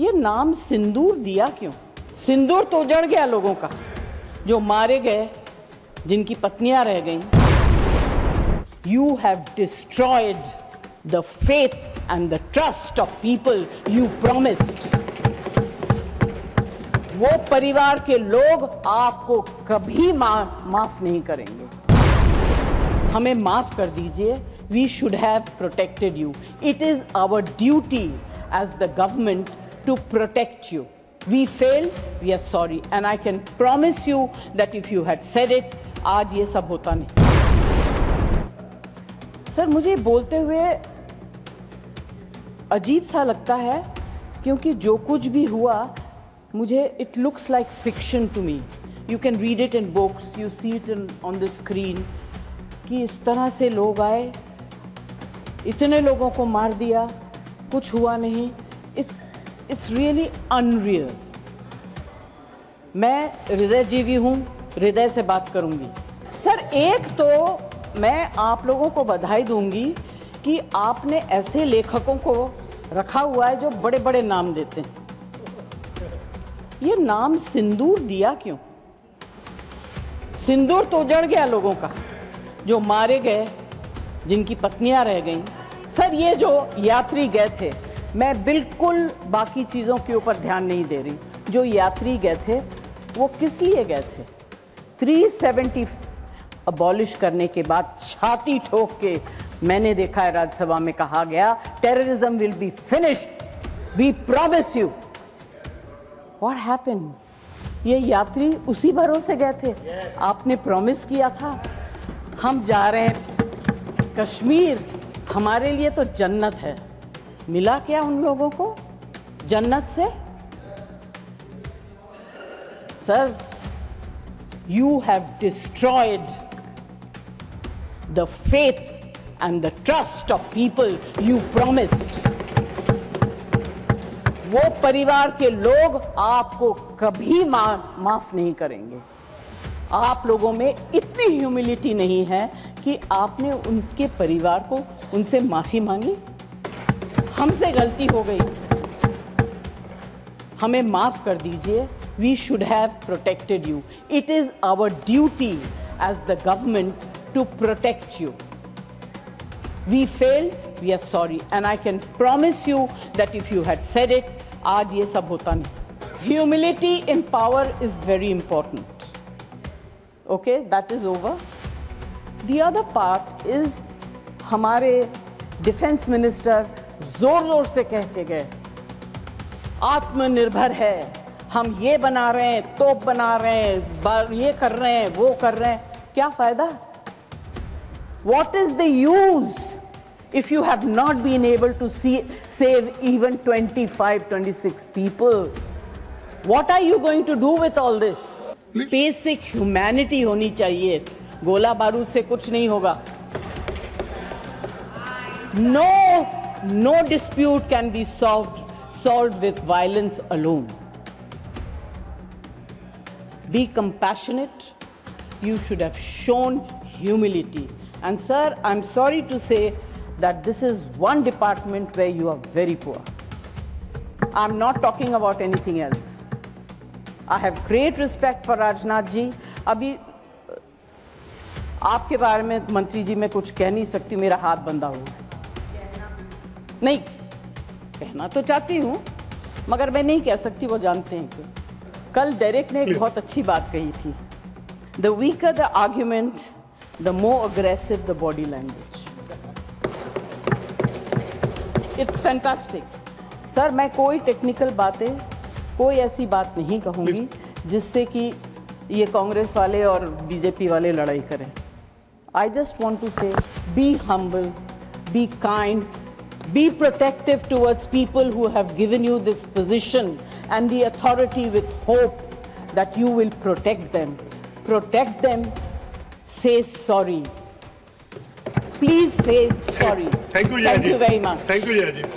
ये नाम सिंदूर दिया क्यों? सिंदूर तो उजड़ गया लोगों का, जो मारे गए, जिनकी पत्नियां रह गईं। You have destroyed the faith and the trust of people you promised. वो परिवार के लोग आपको कभी माफ नहीं करेंगे। हमें माफ कर दीजिए। We should have protected you. It is our duty as the government to protect you. We failed, we are sorry, and I can promise you that if you had said it, आज ये सब होता नहीं। Sir, मुझे बोलते हुए अजीब सा लगता है, क्योंकि जो कुछ भी हुआ, मुझे it looks like fiction to me. You can read it in books, you see it on the screen, कि इस तरह से लोग आए, इतने लोगों को मार दिया, कुछ हुआ नहीं। It's really unreal. मैं हृदयजीवी हूँ, हृदय से बात करूंगी। सर, एक तो मैं आप लोगों को बधाई दूंगी कि आपने ऐसे लेखकों को रखा हुआ है जो बड़े बड़े नाम देते हैं। ये नाम सिंदूर दिया क्यों? सिंदूर तो उजड़ गया लोगों का, जो मारे गए, जिनकी पत्नियां रह गईं। सर, ये जो यात्री गए थे, मैं बिल्कुल बाकी चीजों के ऊपर ध्यान नहीं दे रही। जो यात्री गए थे, वो किस लिए गए थे? 370 अबॉलिश करने के बाद छाती ठोक के मैंने देखा है राज्यसभा में कहा गया, terrorism will be finished, we promise you. What happened? ये यात्री उसी भरोसे गए थे। आपने प्रॉमिस किया था, हम जा रहे हैं कश्मीर, हमारे लिए तो जन्नत है। मिला क्या उन लोगों को जन्नत से? Sir, you have destroyed the faith and the trust of people you promised. वो परिवार के लोग आपको कभी माफ नहीं करेंगे। आप लोगों में इतनी ह्यूमिलिटी नहीं है कि आपने उनके परिवार को उनसे माफी मांगी। हमसे गलती हो गई, हमें माफ कर दीजिए। We should have protected you. It is our duty as the government to protect you. We failed, we are sorry, and I can promise you that if you had said it, आज ये सब होता नहीं। Humility in power is very important. Okay, that is over. The other part is हमारे defence minister जोर जोर से कह के गए, आत्मनिर्भर है, हम ये बना रहे हैं, तोप बना रहे हैं, ये कर रहे हैं, वो कर रहे हैं। क्या फायदा? What is the use if you have not been able to save even 25-26 people? What are you going to do with all this? Basic humanity होनी चाहिए। गोला बारूद से कुछ नहीं होगा। No dispute can be solved with violence alone. Be compassionate. You should have shown humility. And sir, I'm sorry to say that this is one department where you are very poor. I'm not talking about anything else. I have great respect for Rajnath ji. अभी आपके बारे में मंत्री जी मैं कुछ कह नहीं सकती, मेरा हाथ बंधा हुआ है। नहीं कहना तो चाहती हूं, मगर मैं नहीं कह सकती, वो जानते हैं कि कल डेरेक ने एक बहुत अच्छी बात कही थी, the weaker the argument the more aggressive the body language. It's fantastic. Sir, मैं कोई टेक्निकल बातें, कोई ऐसी बात नहीं कहूंगी जिससे कि ये कांग्रेस वाले और बीजेपी वाले लड़ाई करें। आई जस्ट वॉन्ट टू से, be humble, be kind, be protective towards people who have given you this position and the authority, with hope that you will protect them. Protect them. Say sorry. Please say sorry. Thank you, Thank you very much. Thank you, Jaya ji.